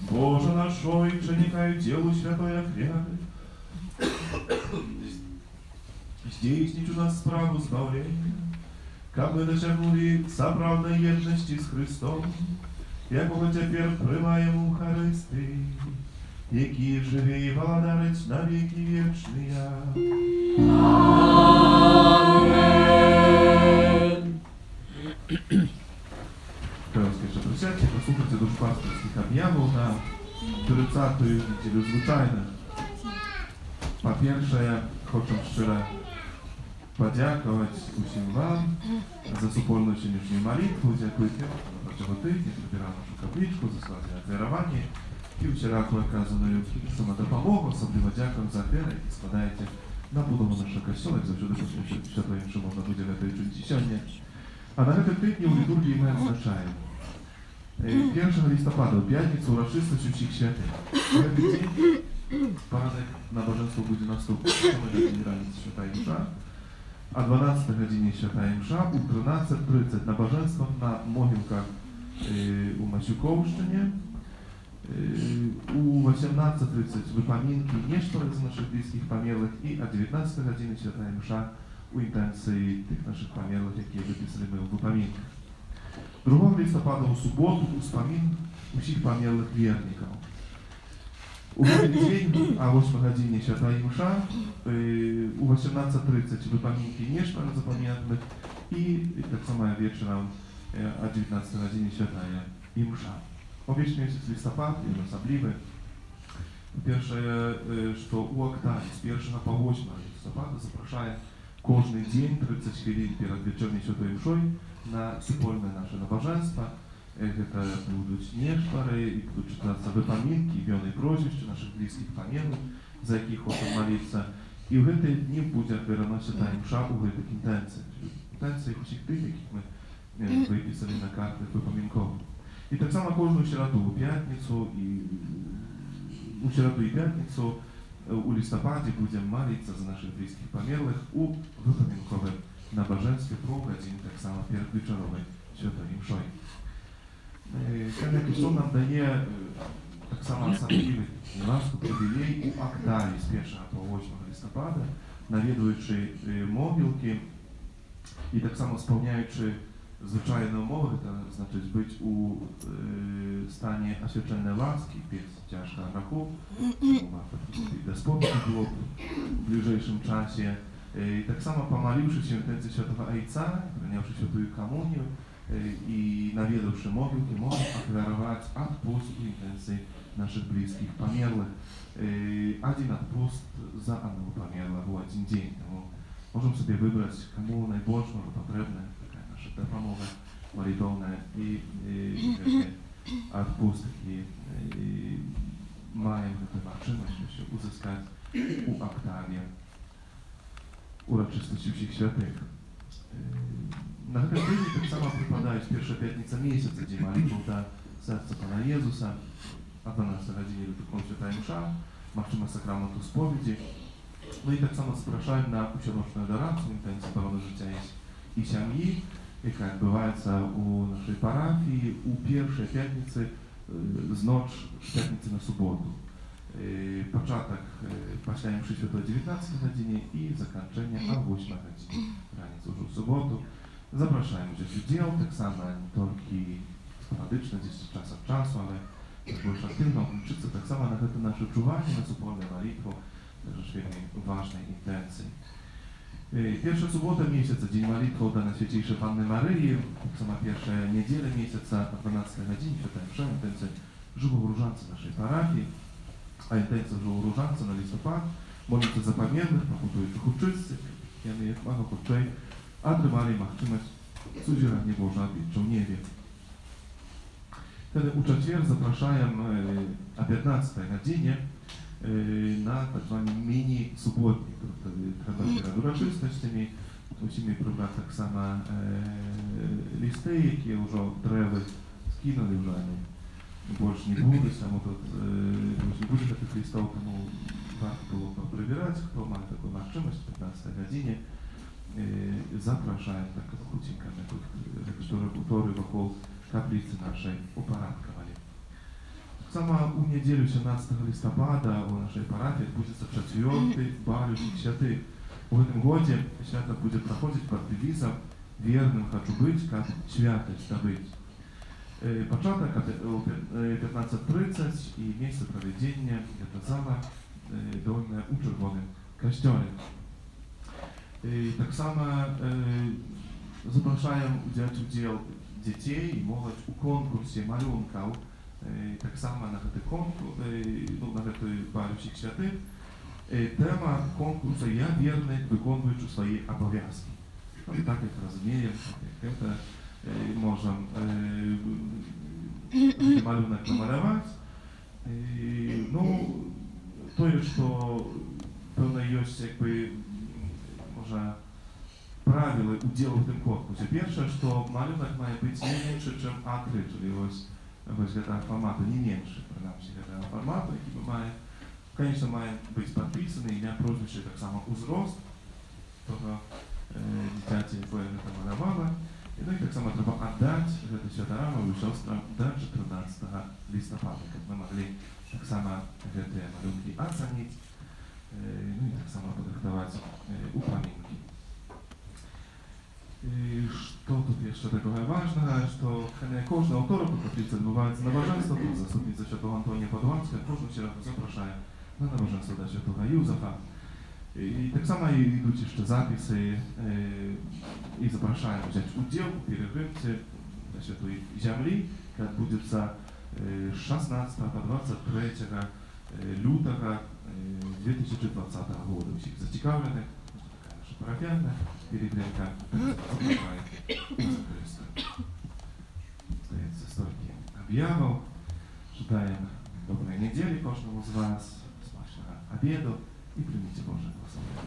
Боже наш, ой, проникай делу святой веры. Здесь у нас справу избавления, как мы досягнули соправдной едности с Христом, якого теперь приймаємо в Харисті, які живі і владарить на віки вічні. Amen. Певське присядьте, послухайте душпастерських об'явів на 30-ю неділю звичайно. По-перше, хочу щиро подякувати усім вам за супольну сьогоднішню молитву, дякуйте на протягом тижня, прибирав нашу капличку, за складне оперування і всіляку оказану самодопомогу, особливо дякую за те, які складаєте на будову нашого костюла, як завжди, що твоїм, що можна буде в этой чуті сьогодні. А на гэтым тижні у літургії ми відзначаємо 1 листопада, в п'ятницю, урочистість усіх святих. В этот день пам'ятник набоженство буде наступне. О 7 раніці свята Імша, а 12 годині свята Імша, у 13:30 набоженство на могилках у Масюковщині, у 18:30 випомінки Нєштори за наших близьких померлих і о 19 годині свята Імша у інтенції тих наших померлих, які виписали ми у випомінках. 2 листопада у суботу успомін усіх померлих вірників. У этот день, о 8 годині свята Імша, у 18:30 випомінки Нєштори за померлих і так само вечором о 19 годині свята Імша. Увесь месяц листопад, и особливый. Першее, что у Октаві з 1 по 8 листопада запрошає кожний день 30 хвилин перед вечірньою святою Імшою на супольне наше набоженство. Это будут Нєштори, и будут читаться випомінки, ім'я і прозвища наших близьких померлих, за яких хочемо молитися. І в ці дні буде переносити Імша у цих інтенціях. Інтенціях усіх тих, яких ми виписали на картах випомінкових. І так само кожну середу у п'ятницю у листопаді будемо молитися за наших близьких померлих у випомінкових набоженстві про годин, так само перед вечоровою святою Імшою. Костюл нам дає так само особливий ласку привілей у Октаві з 1 по 8 листопада, навідуючи могилки і так само сповняючи Zwyczajne umowy, to znaczy być u stanie oświadczenia łaski, bez ciężka rachu, do spowiedzi było w bliższym czasie. Tak samo pomaliwszy się intencji świętego Ojca, przyjąwszy świętую komunię i nawiedłszy mogiłki, możemy ofiarować odpust intencji naszych bliskich pomierłych. Один отпуст za одного померла w один dzień. Możemy sobie wybrać, komu najbardziej może potrzebna taka nasza domowa, molitowna i odpustki mają tę możliwość się uzyskać u Oktawia uroczystości Wszystkich Świętych. Na ten tydzień tak samo przypadają pierwsza piątnica miesiąca, gdzie modlitwą dla serca Pana Jezusa, a 12 godzinie do Święta Msza, maczymy sakramentu spowiedzi. No i tak samo zapraszałem na usiłowną adorację, intencji obrony życia i семьи, jaka odbywa się u naszej parafii, u pierwszej piątnicy z nocy z piątnicy na sobotę. Początek paślajem przy świętej 19 godzinie i zakończenie o 8 godzinie. Raniec już w sobotę. Zapraszałem gdzieś udział, tak samo tylko sporadyczne, gdzieś z czasu od czasu, ale też już aktywną uczyć, tak samo na to nasze czuwanie, na wspólne modlitwo, też świetnie ważnej intencji. Pierwsza sobota miesiąca, dzień modlitwy dla Najświętejszej Panny Maryi, tak samo pierwsza niedziela miesiąca o 12 godzinie, święta msza, intencja żyworóżańca naszej parafii, a intencja żyworóżańca na listopad, modlitwa za pamiętnych, pokutujących uczystych, kiedy jak mało kurczej, otrzymali możliwość suzierania Boża w niebie. Wtedy u czwartek zapraszają o 15 godzinie na tak zwany mini subotnik, który trzeba się uroczystościami. Musimy próbować tak samo listy, jakie już drewy skinęli już ani больше не буде, само тут не буде таких листов, тому warto było poprzebierać, kto ma taką możliwość w 15 godzinie. Zapraszałem tak króciutko na który wokół kaplicy naszej uporządkowanie. Tak samo u niedzielę 18 listopada u naszej parafii odbędzie się 4. Bal Wszystkich Świętych. W tym roku święto będzie prowadzić pod dewizem wiernym хочу być, jak świętość zdobyć. Początek o 15:30 i miejsce prowadzenia to zala dolna u Czerwonym Kościele. Tak samo zapraszają udziałać udział dzieci i młodzież u konkursie malunków. Tak samo na ten konkurs, na ten Bal Wszystkich Świętych. Tema konkursu ja wierny wykonujący swoje obowiązki. No, tak jak rozumiem, jak to możemy malunek namalować. No, to jest to pewna ilość jakby może правила udziału w tym konkursie. Pierwsze, że malunek ma być nie mniejszy niż A3, czyli właśnie tego formatu, nie mniejszy, przynajmniej tego formatu, jaki ma, конечно, ma być podpisany imię, prośby, tak samo wzrost tego dzieciaci, które to malowało. No i tak samo trzeba oddać te świętara moim siostrom do 14 listopada, jak my mogli tak samo te malunki ocenić, no i tak samo podyktować upamiętniki. Co tu jeszcze tego ważne, że to każdy autor po kaplicy odbywający nabożeństwo, to zastępnica świętego Antonia Padłańska, każdą się zapraszają na nabożeństwo dla świętego Józefa. I tak samo idą jeszcze zapisy i zapraszają wziąć udział w pielgrzymce na Świętej Ziemi, która będzie za 16 do 23 lutego 2020 roku. Wszystkich zaciekawionych, taka nasza parafialna pielgrzymka, zapraszają Jezusa Zdaję ze stolkiem objawu. Życzę dobrej niedzieli każdemu z Was, smacznego obiedu i przyjmijcie Boże błogosławieństwo.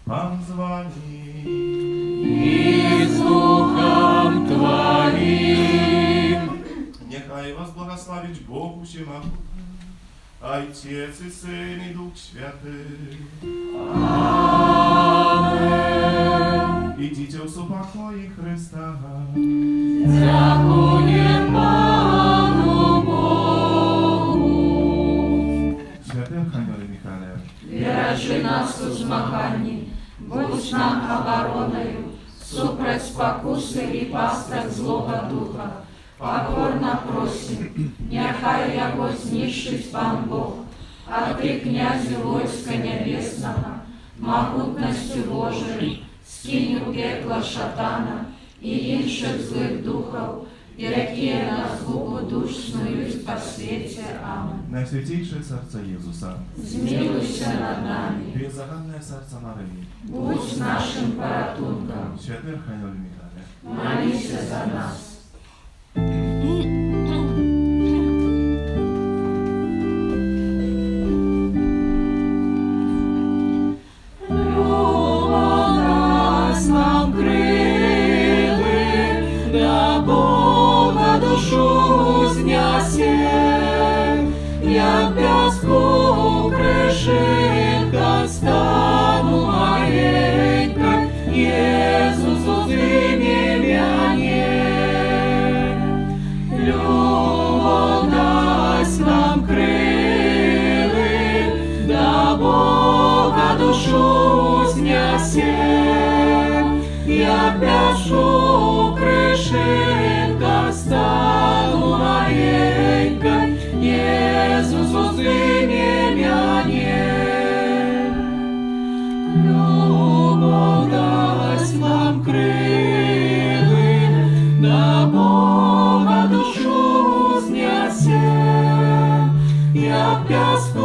Pan z Wami I z duchem Twoim. Niechaj Was błogosławić Bóg Wszechmogący, Ojciec i Syn i Duch Święty. Amen. Idźcie u pokoju Chrysta. Dziękuję Panu Bogu. Święty будь нам обороною, супроть спокуси і пасток злого духа. Покорно просим, нехай його знищить пан Бог, а ти, князю войска небесного, могутностью Божией, скинь у пекла шатана і інших злих духов, які на згубу душ снують по світі. Амен. Najświętniejsze serce Jezusa, Змилуйся над нами, bezzagadne serca Maryi, будь нашим порятунком, święty Archanioł Michale, молися за нас. Душу знесем, як пяску крышинка, стану маленькой, Иисусу имя. Любовь дасть нам крылы, до Бога душу снесем, як пяску крышинка, стану маленькой, Иисусу имя. Любовь дасть нам крылы, до Бога душу снесем, як пяску